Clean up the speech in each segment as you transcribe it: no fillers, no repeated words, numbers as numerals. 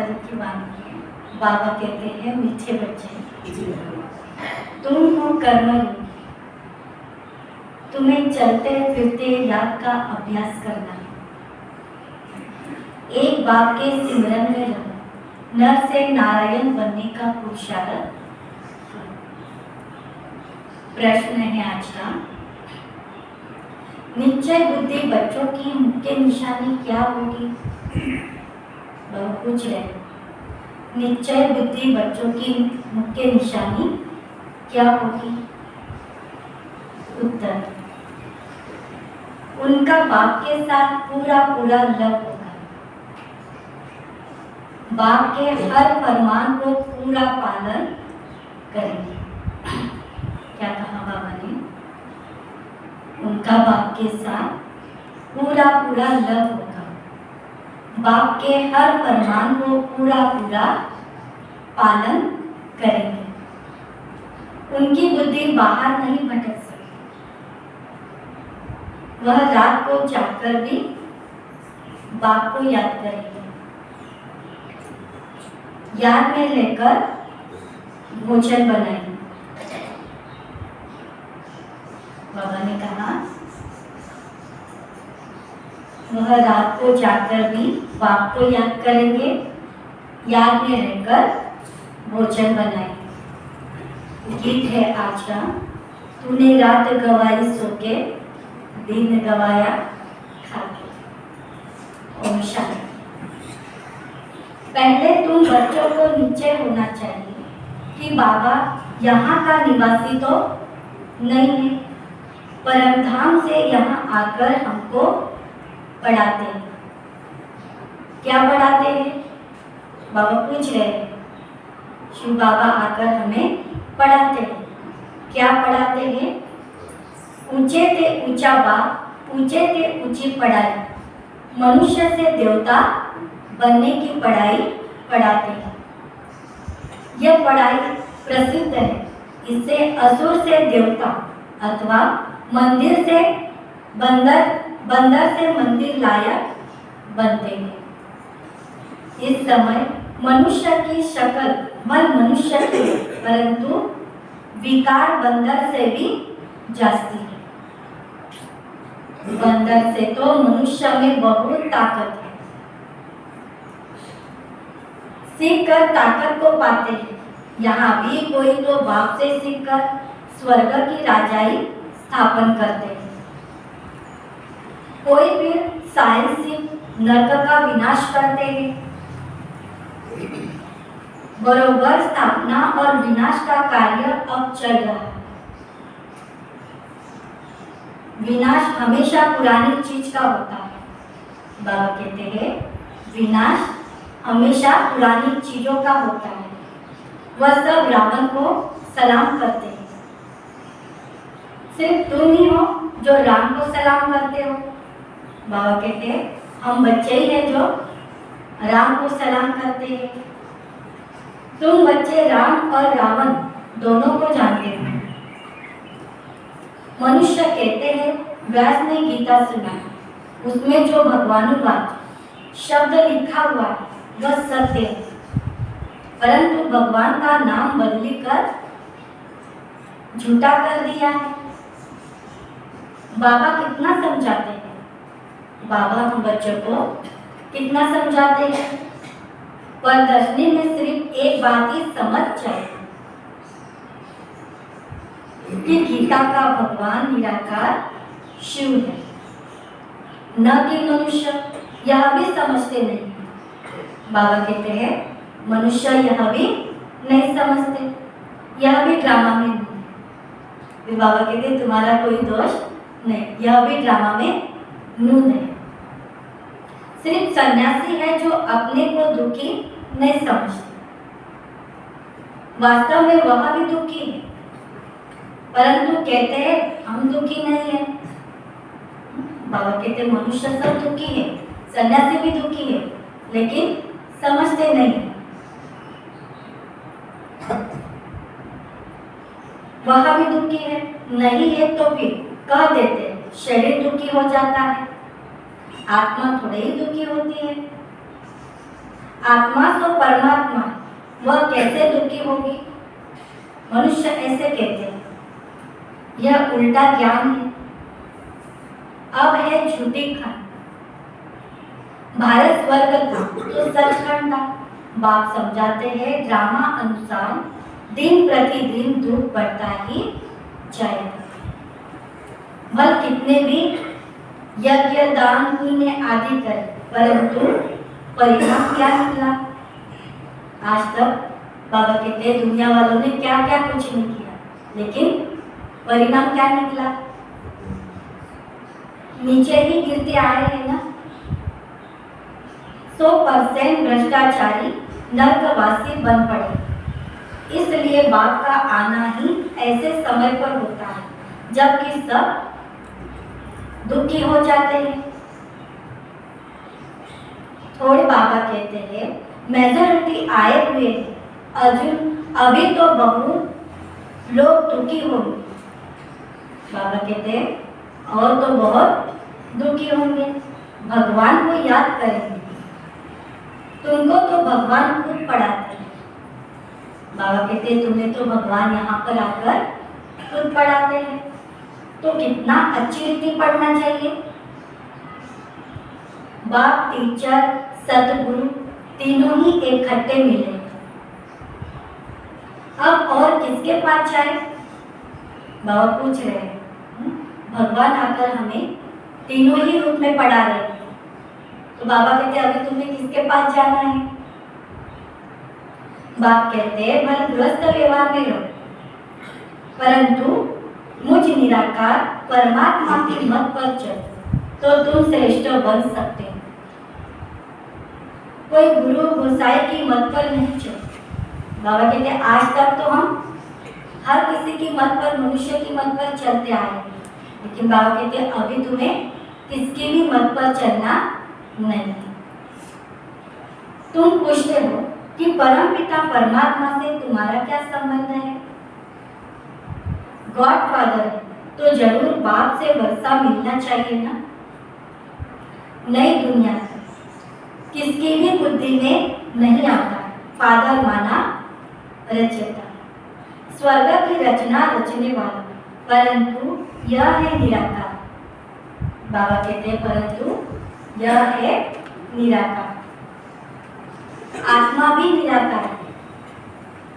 तरह की वाणी है। बाबा कहते हैं मीठे बच्चे, तुम हो कर्मयोगी, तुम्हें चलते फिरते याद का अभ्यास करना है। एक बाप के सिमरन में रहो, नर से नारायण बनने का पुरुषार्थ। प्रश्न है आज का, निश्चय बुद्धि बच्चों की मुख्य निशानी क्या होगी? पूछ रहे, निश्चय बुद्धि बच्चों की मुख्य निशानी क्या होगी? उत्तर, उनका बाप के साथ पूरा पूरा लव होगा, बाप के हर फरमान को पूरा पालन करेंगे। क्या कहा बाबा ने? उनका बाप के साथ पूरा पूरा लव होगा, बाप के हर फरमान को पूरा पूरा पालन करेंगे। उनकी बुद्धि बाहर नहीं भटक सकती, वह रात को जागकर भी बाप को याद करेंगे, याद में रहकर भोजन बनाएंगे। बाबा ने कहा वह रात को जागकर भी बाप को याद करेंगे, याद में रहकर भोजन बनाएंगे। गीत है आज का, तूने रात गवाई सो के, दिन गवाया खा के। ओम शांति। पहले तुम बच्चों को निश्चय होना चाहिए कि बाबा यहाँ का निवासी तो नहीं है, परमधाम से यहाँ आकर हमको पढ़ाते हैं। क्या पढ़ाते हैं? बाबा पूछ रहे हैं। शिव बाबा आकर हमें पढ़ाते हैं। क्या पढ़ाते हैं? ऊंचे ते ऊंचा बाप, ऊंचे ते ऊंची पढ़ाई, मनुष्य से देवता बनने की पढ़ाई पढ़ाते हैं। यह पढ़ाई प्रसिद्ध है। इससे असुर से देवता अथवा मंदिर से बंदर, बंदर से मंदिर लायक बनते हैं। इस समय मनुष्य की शक्ल मन मनुष्य की, परंतु विकार बंदर से भी जाती है। बंदर से तो मनुष्य में बहुत ताकत है। सीखकर ताकत को पाते हैं। यहाँ भी कोई तो बाप से सीखकर स्वर्ग की राजाई स्थापन करते हैं, कोई फिर साइंस सीख नरक का विनाश करते हैं। बरोबर स्थापना और विनाश का कार्य अब चल रहा है। विनाश हमेशा पुरानी चीज का होता है। बाबा कहते हैं विनाश हमेशा पुरानी चीजों का होता है। वह सब रावण को सलाम करते हैं। सिर्फ तुम ही हो जो राम को सलाम करते हो। बाबा कहते हैं हम बच्चे ही हैं जो राम को सलाम करते हैं। तुम बच्चे राम और रावण दोनों को जानते हो। मनुष्य कहते हैं व्यास ने गीता सुना, उसमें जो भगवानुवाद शब्द लिखा हुआ है वह सत्य है, परंतु भगवान का नाम बदली कर झूठा कर दिया है। बाबा कितना समझाते हैं? बाबा हम बच्चों को कितना समझाते हैं, पर दर्शनी में सिर्फ एक बात ही समझ चाहिए कि गीता का भगवान निराकार शिव है, न कि मनुष्य। यह भी समझते नहीं। बाबा कहते हैं मनुष्य यह भी नहीं समझते, यह भी ड्रामा में नहीं। फिर बाबा कहते हैं तुम्हारा कोई दोष नहीं, यह भी ड्रामा में नून है। सिर्फ सन्यासी है जो अपने को दुखी नहीं समझते। वास्तव में वह भी दुखी है, परंतु कहते हैं हम दुखी नहीं है। बाबा कहते हैं मनुष्य सब दुखी है, सन्यासी भी दुखी है, लेकिन समझते नहीं। वह भी दुखी है, नहीं है तो फिर कह देते शरीर दुखी हो जाता है, आत्मा थोड़े ही दुखी होती है। आत्मा तो परमात्मा, वह कैसे दुखी होगी? मनुष्य ऐसे कहते हैं। यह उल्टा ज्ञान है। अब है झूठी खंड। भारत स्वर्ग था तो सचखंड था। बाप समझाते हैं ड्रामा अनुसार दिन प्रतिदिन दुख बढ़ता ही जाएगा। भल कितने भी यज्ञ दान पुण्य आदि करे, परंतु परिणाम क्या निकला? आज तक बाबा कहते हैं दुनिया वालों ने क्या क्या कुछ नहीं किया, लेकिन परिणाम क्या निकला? नीचे ही गिरते आ रहे हैं ना। 100% भ्रष्टाचारी नरकवासी बन पड़े। इसलिए बाप का आना ही ऐसे समय पर होता है जबकि सब दुखी हो जाते हैं। थोड़े बाबा कहते हैं मेजॉरिटी आए हुए अर्जुन, अभी तो बहुत लोग दुखी होंगे। बाबा कहते हैं और तो बहुत दुखी होंगे, भगवान को याद करेंगे। तुमको तो भगवान खुद पढ़ाते हैं। बाबा कहते हैं तुम्हें तो भगवान यहाँ पर आकर खुद पढ़ाते हैं, तो कितना अच्छी रीति पढ़ना चाहिए। बाप, टीचर, सतगुरु तीनों ही इकट्ठे मिले। अब और किसके पास जाए? बाबा पूछ रहे हैं। भगवान आकर हमें तीनों ही रूप में पढ़ा रहे हैं, तो बाबा कहते हैं अभी तुम्हें किसके पास जाना है? बाप कहते हैं भले गृहस्थ व्यवहार में रहो, परंतु मुझ निराकार परमात्मा के मत पर चलो तो तुम श्रेष्ठ बन सकते हो। कोई गुरु गोसाई की मत पर नहीं चलो। बाबा कहते हैं आज तक तो हम हर किसी की मत पर, मनुष्य की मत पर चलते आए हैं, लेकिन बाबा कहते हैं अभी तुम्हें किसकी भी मत पर चलना नहीं। तुम पूछते हो कि परम पिता परमात्मा से तुम्हारा क्या संबंध है? गॉड फादर है तो जरूर बाप से वर्षा मिलना चाहिए ना। नई दुनिया किसकी भी बुद्धि में नहीं आता। फादर माना रचयिता, स्वर्ग की रचना रचने वाला, परंतु यह है निराकार। बाबा कहते हैं परंतु यह है निराकार। आत्मा भी निराकार है,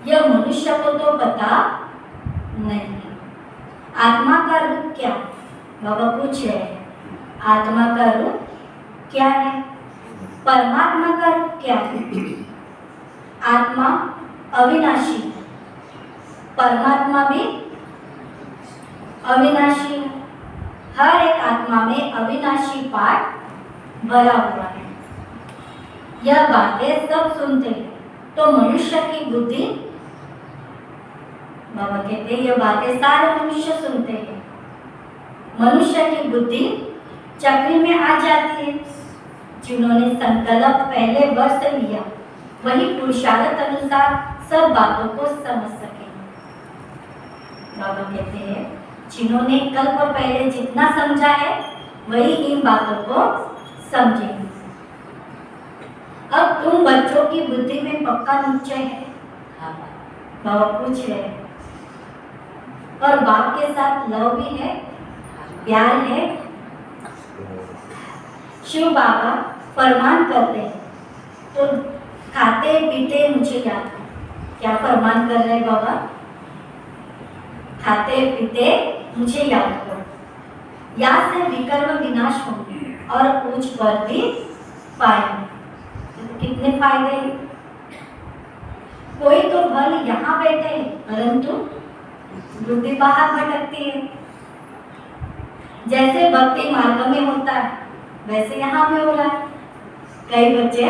यह मनुष्य को तो पता नहीं है। आत्मा का रूप क्या? बाबा पूछ रहे हैं आत्मा का रूप क्या है? परमात्मा का रूप क्या है? आत्मा अविनाशी है, परमात्मा भी अविनाशी है। हर एक आत्मा में अविनाशी पाठ भरा हुआ है। यह बातें सब सुनते हैं तो मनुष्य की बुद्धि, बाबा कहते हैं यह बातें सारे मनुष्य सुनते हैं, मनुष्य की बुद्धि चक्री में आ जाती है। जिन्होंने संकल्प पहले वर्ष लिया वही पुरुषार्थ अनुसार सब बातों को समझ सके। बाबा कहते हैं जिन्होंने कल्प पहले जितना समझा है वही इन बातों को समझेंगे। अब तुम बच्चों की बुद्धि में पक्का निश्चय है? बाबा पूछ रहे हैं। और बाप के साथ लव भी है, प्यार है। शिव बाबा फरमान करते हैं तो खाते पीते मुझे याद है। क्या फरमान कर रहे हैं बाबा? खाते पीते मुझे याद करो, याद से विकर्म विनाश होंगे और पूछ पर भी पाएंगे। कितने फायदे हैं? कोई तो भल यहाँ बैठे हैं परंतु बुद्धि बाहर भटकती है। जैसे भक्ति मार्ग में होता है वैसे यहाँ भी हो रहा है। कई बच्चे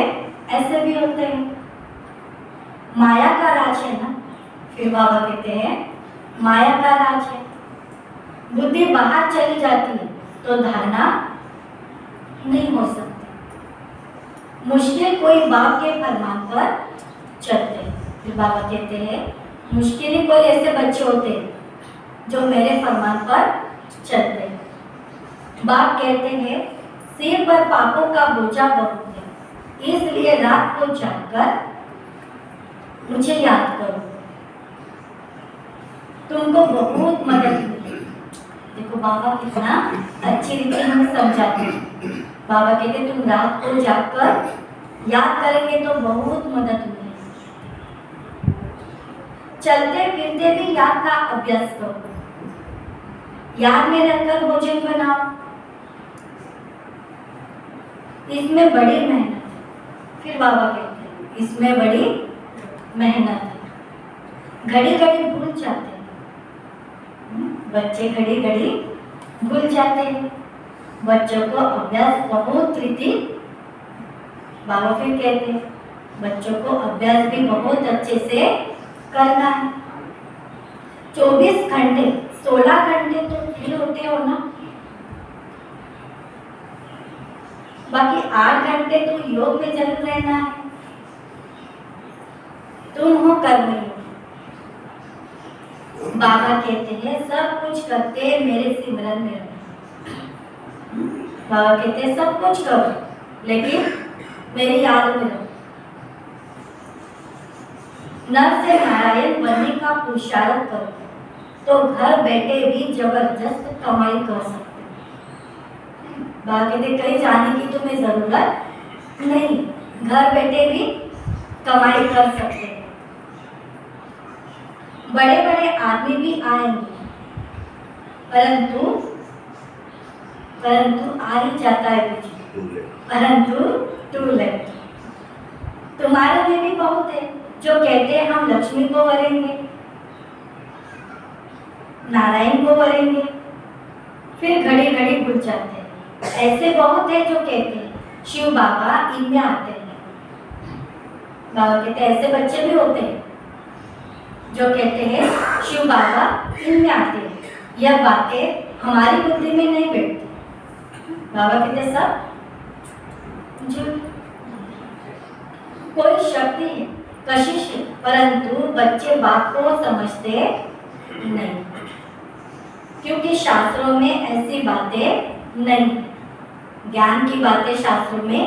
ऐसे भी होते हैं। माया का राज है ना। फिर बाबा कहते हैं माया का राज है। बुद्धि बाहर चली जाती है तो धारणा नहीं हो सकती। मुश्किल कोई बाप के फरमान पर चलते हैं। फिर बाबा कहते हैं मुश्किल ही कोई ऐसे बच्चे होते हैं जो मेरे फरमान पर चलते हैं। बाप कहते हैं सिर पर पापों का बोझा बहुत है, इसलिए रात को जागकर मुझे याद करो। तुमको बहुत मदद मिली। देखो बाबा कितना अच्छी रीति हमें समझाते हैं। बाबा कहते तुम रात को जागकर याद करेंगे तो बहुत मदद मिलेगी। चलते फिरते भी याद का अभ्यास करो। याद में रहकर भोजन बनाओ। इसमें बड़ी मेहनत है। फिर बाबा कहते हैं इसमें बड़ी मेहनत है। घड़ी घड़ी भूल जाते हैं बच्चे, घड़ी घड़ी भूल जाते हैं। बच्चों को अभ्यास बहुत रीति, बाबा फिर कहते हैं बच्चों को अभ्यास भी बहुत अच्छे से करना है। 24 घंटे 16 घंटे तो फ्री होते हो ना, बाकी 8 घंटे तो योग में जरूर रहना है। तुम हो कर्मयोग। बाबा कहते हैं सब कुछ करते मेरे सिमरन में रहो। बाबा कहते हैं सब कुछ करो लेकिन मेरी याद में रहो। नर से नारायण बनने का पुरुषार्थ करो तो घर बैठे भी जबरदस्त कमाई कर सकते हो। बाबा कहते कहीं जाने की तुम्हें जरूरत नहीं, घर बैठे भी कमाई कर सकते हो। बड़े बड़े आदमी भी आएंगे परंतु आ ही जाता है कुछ, परंतु टू लेट। तुम्हारे में भी बहुत है जो कहते हैं हम लक्ष्मी को वरेंगे, नारायण को वरेंगे, फिर घड़ी घड़ी भूल जाते हैं। ऐसे बहुत है जो कहते हैं शिव बाबा इनमें आते हैं। बाबा कहते हैं ऐसे बच्चे भी होते हैं जो कहते हैं शिव बाबा इनमें आते हैं। यह बातें हमारी बुद्धि में नहीं बैठती। बाबा कहते सब झूठ। कोई शक्ति है, कशिश है, परंतु बच्चे बात को समझते नहीं क्योंकि शास्त्रों में ऐसी बातें नहीं, ज्ञान की बातें शास्त्रों में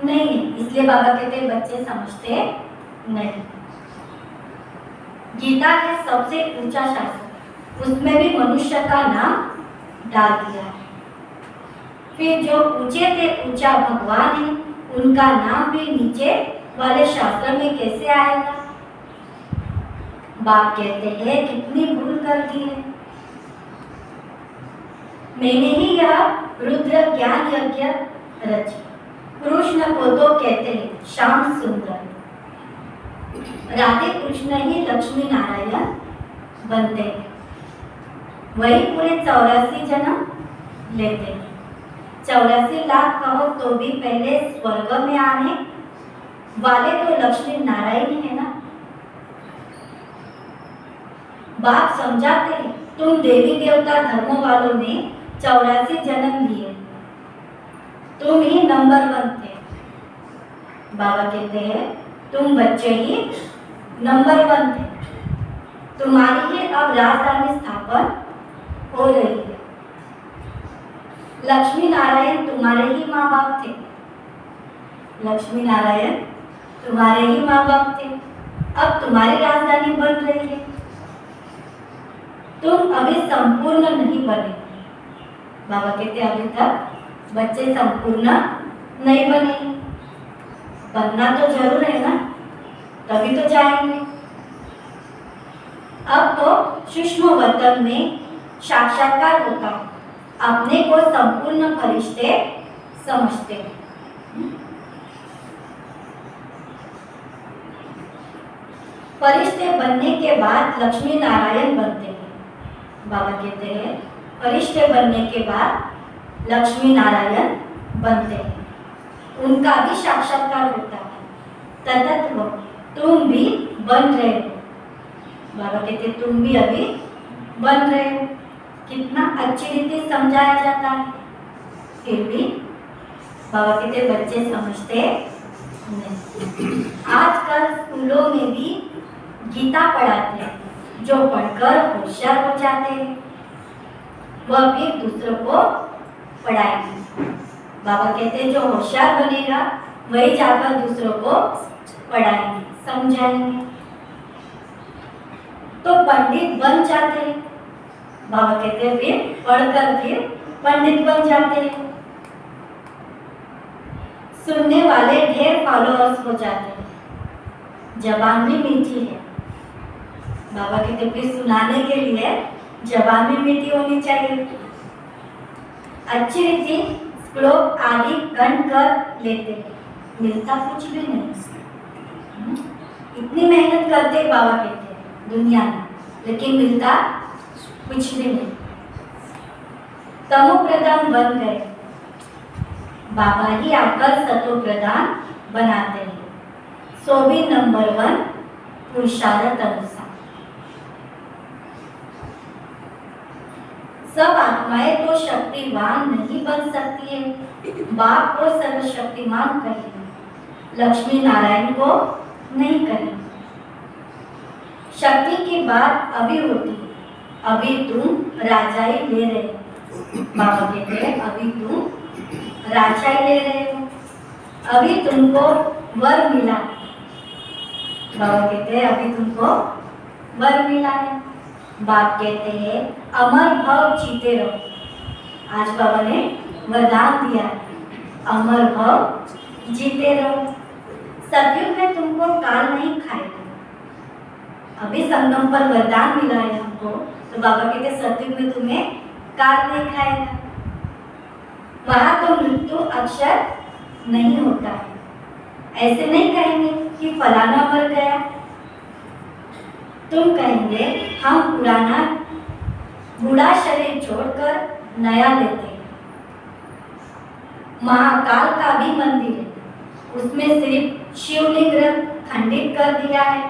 नहीं है, इसलिए बाबा कहते हैं बच्चे समझते नहीं। गीता है सबसे ऊंचा शास्त्र, उसमें भी मनुष्य का नाम डाल दिया है। फिर जो ऊंचे से ऊंचा भगवान है उनका नाम भी नीचे वाले शास्त्र में कैसे आएगा? बाप कहते हैं कितनी भूल कर दी है। मैंने ही यह रुद्र ज्ञान यज्ञ रची। कृष्ण को तो कहते हैं श्याम सुंदर, राधे कृष्ण ही लक्ष्मी नारायण बनते हैं। वही पूरे 84 जन्म लेते हैं। 84 लाख कहो तो भी पहले स्वर्ग में आने वाले तो लक्ष्मी नारायण ही है ना। बाप समझाते हैं तुम देवी देवता धर्मों वालों ने 84 जन्म लिए, तुम ही नंबर 1 थे। बाबा कहते हैं तुम बच्चे ही नंबर 1 थे। तुम्हारी ही अब राजधानी स्थापन हो रही है। लक्ष्मी नारायण तुम्हारे ही माँ बाप थे। लक्ष्मी नारायण तुम्हारे ही माँ बाप थे। अब तुम्हारी राजधानी बन रही है। तुम अभी संपूर्ण नहीं बने। बाबा कहते अभी तक बच्चे संपूर्ण नहीं बने। बनना तो जरूर है ना, तभी तो जाएंगे। अब तो सूक्ष्म वतन में साक्षात्कार होता है। अपने को संपूर्ण फरिश्ते समझते हैं। फरिश्ते बनने के बाद लक्ष्मी नारायण बनते हैं। बाबा कहते हैं फरिश्ते बनने के बाद लक्ष्मी नारायण बनते हैं। उनका भी साक्षात्कार होता है। ततत्व तुम भी बन रहे हो। बाबा कहते तुम भी अभी बन रहे हो। कितना अच्छी रीति समझाया जाता है, फिर भी बाबा कहते बच्चे समझते नहीं। आजकल स्कूलों में भी गीता पढ़ाते हैं। जो पढ़कर होशियार हो जाते हैं वह भी दूसरों को पढ़ाएंगे। बाबा कहते हैं जो होशियार बनेगा वही जाकर दूसरों को पढ़ाएंगे, समझाएंगे, तो पंडित बन जाते हैं। बाबा कहते हैं फिर पढ़कर फिर पंडित बन जाते हैं। सुनने वाले ढेर फॉलोअर्स हो जाते हैं, जबान भी मीठी है। बाबा कहते फिर सुनाने के लिए जबान भी मीठी होनी चाहिए। अच्छी रीति श्लोक आदि कंठ कर लेते हैं, मिलता कुछ भी नहीं। इतनी मेहनत करते बाबा कहते हैं दुनिया में, लेकिन मिलता कुछ भी नहीं। तमो प्रधान बन गए, बाबा ही आकर सतो प्रधान बनाते हैं। सो भी नंबर 1 पुरुषार्थ अनुसार। सब आत्माएं तो शक्तिवान नहीं बन सकती है। बाप को सर्वशक्तिमान कहेंगे, लक्ष्मी नारायण को नहीं कहेंगे। शक्ति की बात अभी होती है, अभी तुम राजाई ले रहे हो। बाबा कहते हैं अभी तुम राजाई ले रहे हो, अभी तुमको वर मिला। बाबा कहते हैं अभी तुमको वर मिला है। बाप कहते हैं अमर भव जीते रहो। आज बाबा ने वरदान दिया है, अमर भव जीते रहो। सतयुग में तुमको काल नहीं खाएगा। अभी संगम पर वरदान मिला है हमको, तो बाबा कहते सतयुग में तुम्हें काल नहीं खाएगा। वहां तो मृत्यु अक्षर नहीं होता है। ऐसे नहीं कहेंगे कि फलाना मर गया, तुम कहेंगे हम पुराना बूढ़ा शरीर छोड़कर नया लेते हैं। महाकाल का भी मंदिर है, उसमें सिर्फ शिवलिंग खंडित कर दिया है।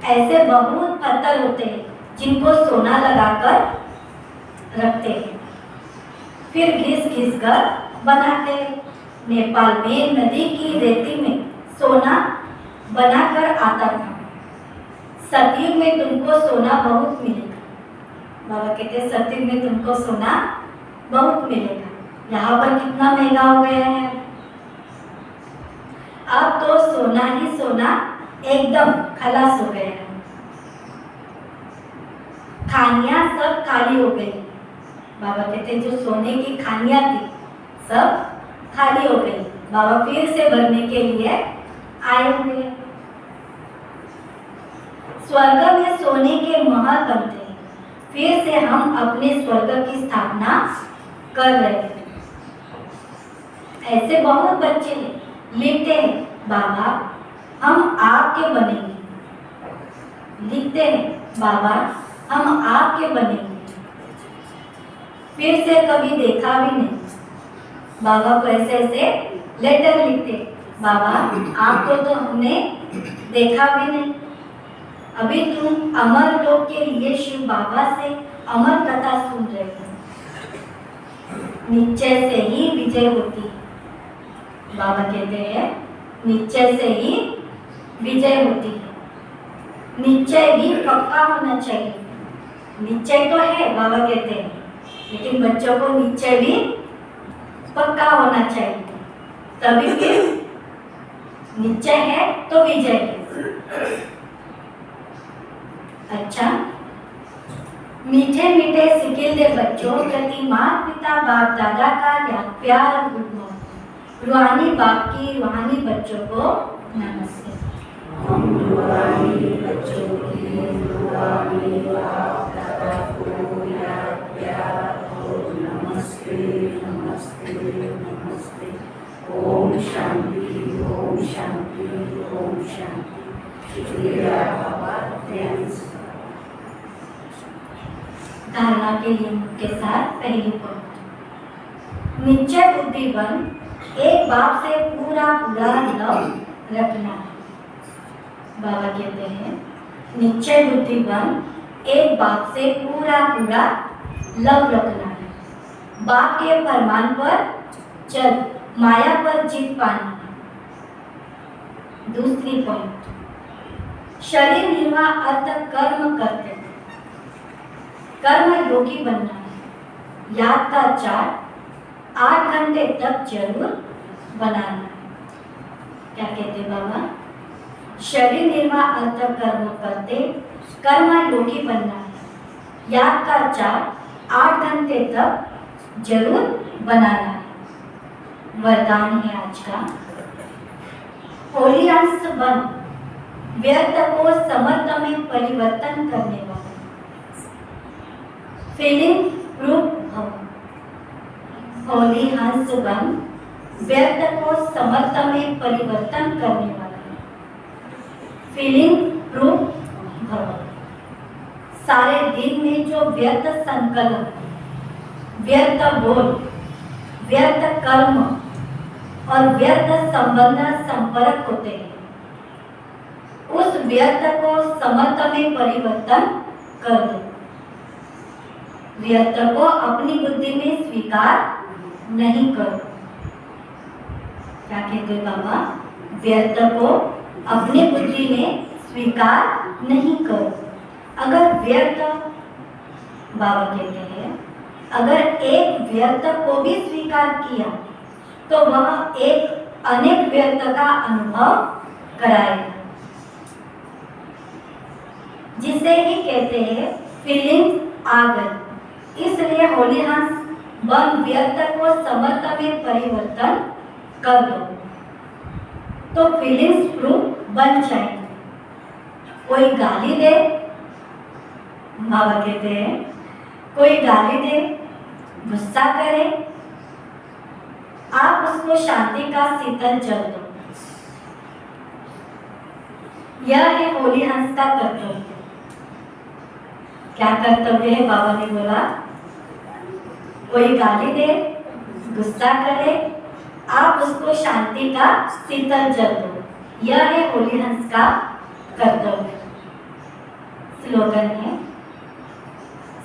ऐसे बहुत पत्थर होते हैं जिनको सोना लगाकर रखते हैं, फिर घिस घिस कर बनाते हैं। नेपाल में नदी की रेती में सोना बनाकर आता था। सतयुग में तुमको सोना बहुत मिलेगा। बाबा कहते सतयुग में तुमको सोना बहुत मिलेगा। यहाँ पर कितना महंगा हो गया है। अब तो सोना ही सोना एकदम खलास हो गया है। खानियां सब खाली हो गई। बाबा कहते जो सोने की खानियां थी सब खाली हो गई। बाबा फिर से भरने के लिए आए हुए। स्वर्ग में सोने के महल बनते हैं, फिर से हम अपने स्वर्ग की स्थापना कर रहे हैं। ऐसे बहुत बच्चे लिखते हैं बाबा हम आपके बनेंगे, लिखते हैं बाबा हम आपके बनेंगे, फिर से कभी देखा भी नहीं। बाबा को ऐसे ऐसे लेटर लिखते, बाबा आपको तो हमने देखा भी नहीं। अभी तुम अमर लोक के लिए शिव बाबा से अमर कथा सुन रहे हो। निश्चय से ही विजय होती है। बाबा कहते हैं निश्चय से ही विजय होती है। निश्चय भी पक्का होना चाहिए। निश्चय तो है बाबा कहते हैं, लेकिन बच्चों को निश्चय भी पक्का होना चाहिए, तभी फिर निश्चय है तो विजय है। अच्छा, मीठे मीठे सिकिलदे बच्चों प्रति माता पिता बाप दादा का याद प्यार और गुड मॉर्निंग। रूहानी बाप की रूहानी बच्चों को नमस्ते। हम रूहानी बच्चों की रूहानी बाप दादा को याद प्यार और नमस्ते नमस्ते नमस्ते। ओम शांति ओम शांति ओम शांति। शुक्रिया बाबा, थैंक्स। धारणा के नियम के साथ पहली पॉइंट, निश्चय बुद्धिवन एक बाप से पूरा पूरा लव रखना है। बाबा कहते हैं निश्चय बुद्धिवन एक बाप से पूरा पूरा लव रखना है। बाप के फरमान पर चल, माया पर जीत पानी है। दूसरी पॉइंट, शरीर निर्वाह अर्थ कर्म करते हैं, कर्म योगी बनना है। याद का चार्ट 8 घंटे तक जरूर बनाना है। क्या कहते बाबा? शरीर निर्वाह अर्थ कर्म करते कर्म योगी बनना है। याद का 8 घंटे तक जरूर बनाना है। वरदान है आज का, होली अंश बन व्यर्थ को समर्थ में परिवर्तन करने वाला, फीलिंग प्रूफ भव। होली हंस बन व्यर्थ को समर्थ में परिवर्तन करने वाला, फीलिंग प्रूफ भव। सारे दिन में जो व्यर्थ संकल्प, व्यर्थ बोल, व्यर्थ कर्म और व्यर्थ संबंध संपर्क होते हैं, उस व्यर्थ को समर्थ में परिवर्तन कर दो। व्यर्थ को अपनी बुद्धि में स्वीकार नहीं करो। क्या कहते बाबा? व्यर्थ को अपनी बुद्धि में स्वीकार नहीं करो। अगर व्यर्थ, बाबा कहते हैं, अगर एक व्यर्थ को भी स्वीकार किया तो वह एक अनेक व्यर्थ का अनुभव कराएगा, जिसे ही कहते हैं फीलिंग आ गई। इसलिए होली हंस बन व्यर्थ को समर्थ में परिवर्तन कर दो तो फीलिंग्स प्रूफ बन जाएंगे। कोई गाली दे, बाबा कहते हैं, कोई गाली दे, गुस्सा करे, आप उसको शांति का शीतल जल दो। यह है होली हंस का कर्तव्य। क्या कर्तव्य है? बाबा ने बोला, कोई गाली दे, गुस्सा करे, आप उसको शांति का शीतल जल दो। यह है होली हंस का कर्तव्य। स्लोगन है,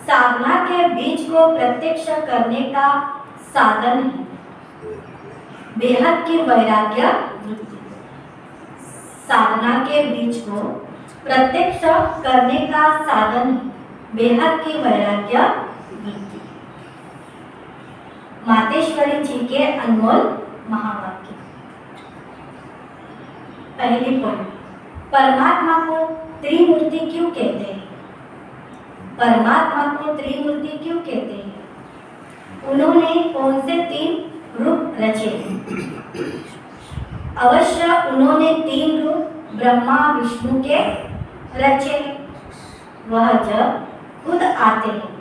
साधना के बीज को प्रत्यक्ष करने का साधन है बेहद की वैराग्य वृत्ति। साधना के बीज को प्रत्यक्ष करने का साधन है बेहद की वैराग्य वृत्ति। मातेश्वरी जी के अनमोल महावाक्य। पहली पॉइंट, परमात्मा को त्रिमूर्ति क्यों कहते हैं? परमात्मा को त्रिमूर्ति क्यों कहते हैं? उन्होंने कौन से 3 रूप रचे? अवश्य उन्होंने 3 रूप ब्रह्मा विष्णु के रचे। वह जब खुद आते हैं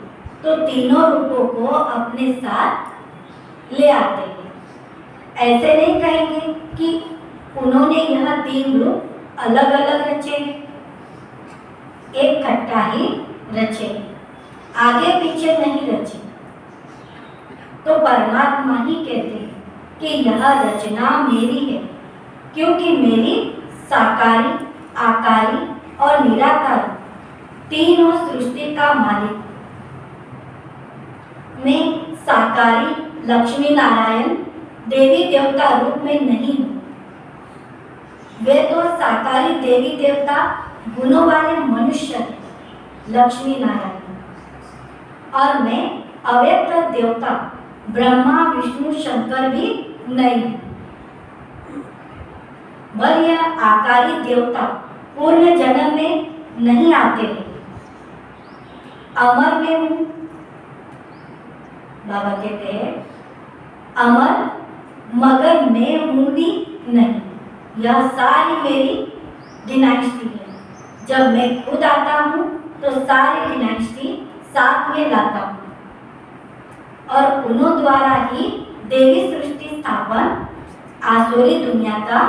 तो तीनों रूपों को अपने साथ ले आते हैं। ऐसे नहीं कहेंगे कि उन्होंने यह 3 रूप अलग अलग रचे, एक खट्टा ही रचे, आगे पीछे नहीं रचे। तो परमात्मा ही कहते हैं कि यह रचना मेरी है, क्योंकि मेरी साकारी, आकारी और निराकारी तीनों सृष्टि का मालिक। मैं साकारी लक्ष्मी नारायण देवी देवता रूप में नहीं हूँ। वे तो साकारी देवी देवता गुणों वाले मनुष्य हैं, लक्ष्मी नारायण। और मैं अव्यक्त देवता ब्रह्मा विष्णु शंकर भी नहीं हूँ। बल यह आकारी देवता पूर्ण जन्म में नहीं आते हैं। अमर में हूँ, बाबा कहते हैं, अमर मगर मैं हूँ भी नहीं। यह सारी मेरी डिनाइस्टी है। जब मैं खुद आता हूँ तो सारी डिनाइस्टी साथ में लाता हूँ और उन्हों द्वारा ही देवी सृष्टि स्थापन, आसुरी दुनिया का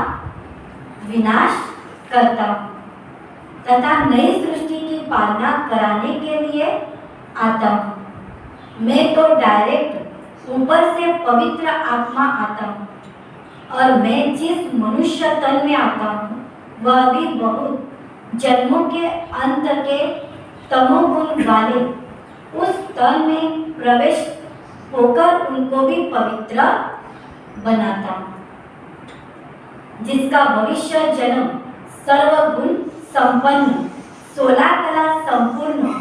विनाश करता हूँ तथा नई सृष्टि की पालना कराने के लिए आता हूँ। मैं तो डायरेक्ट ऊपर से पवित्र आत्मा आता हूँ और मैं जिस मनुष्य तन में आता हूँ वह भी बहुत जन्मों के अंत के तमोगुण वाले उस तन में प्रवेश होकर उनको भी पवित्र बनाता हूँ, जिसका भविष्य जन्म सर्वगुण संपन्न 16 कला संपूर्ण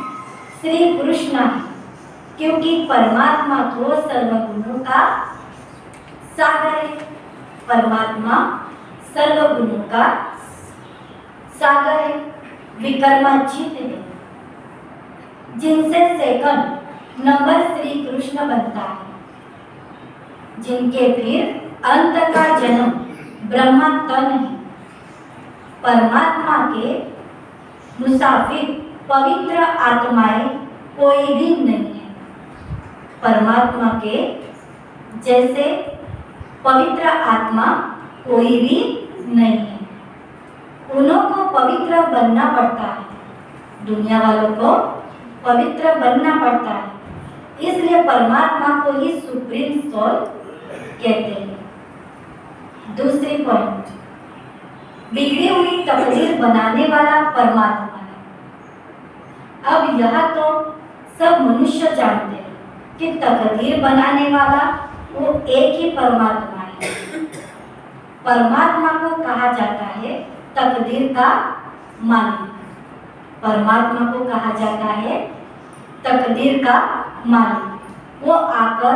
श्री कृष्ण है, क्योंकि परमात्मा तो सर्वगुणों का सागर है। परमात्मा सर्वगुणों का सागर है, विक्रमाजीत है, जिनसे सेकंड नंबर श्री कृष्ण बनता है, जिनके फिर अंत का जन्म ब्रह्मा तन है। परमात्मा के मुसाफिर पवित्र आत्माएं कोई भी नहीं है। परमात्मा के जैसे पवित्र आत्मा कोई भी नहीं है। उन्हों को पवित्र बनना पड़ता है, दुनिया वालों को पवित्र बनना पड़ता है, इसलिए परमात्मा को ही सुप्रीम सोल कहते हैं। दूसरी पॉइंट, बिगड़ी हुई तकदीर बनाने वाला परमात्मा है। अब यह तो सब मनुष्य जानते हैं कि तकदीर बनाने वाला वो एक ही परमात्मा है। परमात्मा को कहा जाता है तकदीर का मालिक। परमात्मा को कहा जाता है तकदीर का मालिक। वो आकर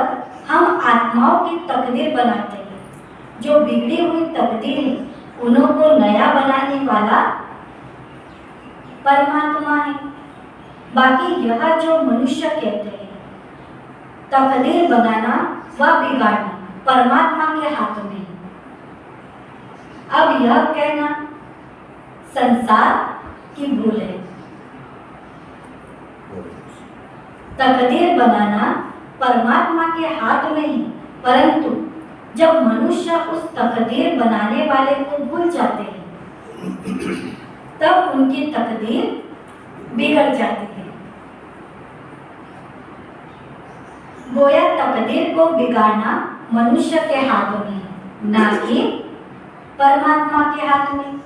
हम आत्माओं की तकदीर बनाते हैं। जो बिगड़ी हुई तकदीर है उन्हों को नया बनाने वाला परमात्मा है। बाकी यह जो मनुष्य कहते हैं तकदीर बनाना व बिगाड़ना परमात्मा के हाथ में है। अब यह कहना संसार की भूल है। तकदीर बनाना परमात्मा के हाथ में ही, परंतु जब मनुष्य उस तकदीर बनाने वाले को भूल जाते हैं तब उनकी तकदीर बिगड़ जाती है। गोया तकदीर को बिगाड़ना मनुष्य के हाथों में है, ना कि परमात्मा के हाथ में।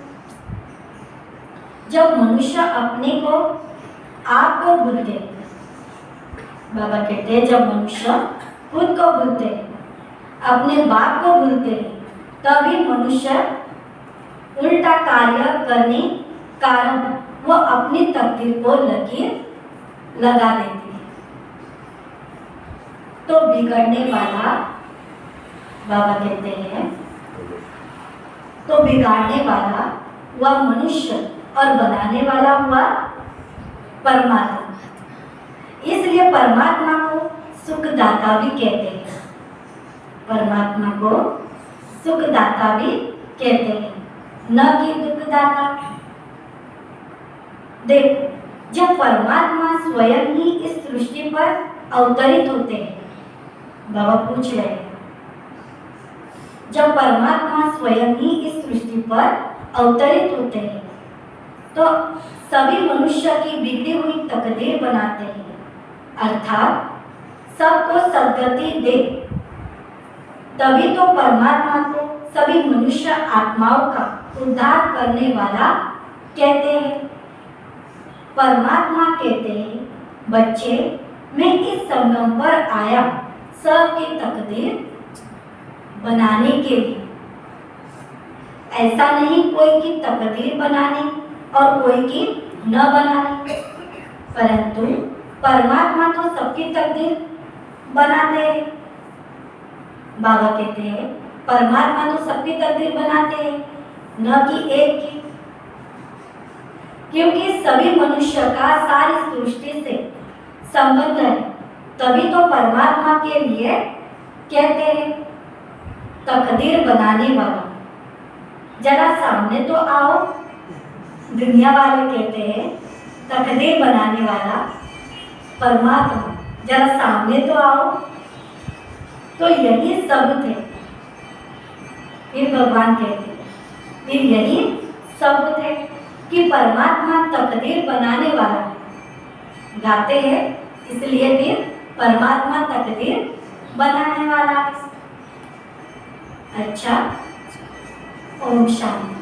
जब मनुष्य अपने को आप को भूलते हैं, बाबा कहते हैं जब मनुष्य खुद को भूलते हैं, अपने बाप को भूलते हैं, तभी मनुष्य उल्टा कार्य करने कारण वो अपनी तकदीर को लकीर लगा देते हैं। तो बिगड़ने वाला बाबा कहते हैं तो बिगाड़ने वाला हुआ मनुष्य और बनाने वाला हुआ परमात्मा। इसलिए परमात्मा को सुखदाता भी कहते हैं। परमात्मा को सुखदाता भी कहते हैं, न कि दुखदाता। देखो, जब परमात्मा स्वयं ही इस सृष्टि पर अवतरित होते हैं, बाबा पूछ रहे हैं, जब परमात्मा स्वयं ही इस सृष्टि पर अवतरित होते हैं तो सभी मनुष्य की बिगड़ी हुई तकदीर बनाते हैं, अर्थात सबको सद्गति दे। तभी तो परमात्मा को सभी मनुष्य आत्माओं का उद्धार करने वाला कहते हैं। परमात्मा कहते हैं, बच्चे मैं इस संगम पर आया सबकी तकदीर बनाने के लिए। ऐसा नहीं कोई की तकदीर बनाने और कोई की न बनाने, परंतु परमात्मा तो सबकी तकदीर बनाते हैं। बाबा कहते हैं परमात्मा तो सबकी तकदीर बनाते हैं, न कि एक की, क्योंकि सभी मनुष्य का सारी सृष्टि से संबंध है। तभी तो परमात्मा के लिए कहते हैं तकदीर बनाने वाला। जरा सामने तो आओ। दुनिया वाले कहते हैं तकदीर बनाने वाला परमात्मा, जरा सामने तो आओ। तो यही सबूत है। फिर भगवान कहते हैं, फिर यही सबूत है कि परमात्मा तकदीर बनाने वाला है। गाते हैं इसलिए फिर परमात्मा तकदीर बनाने वाला है। अच्छा, ओम शांति।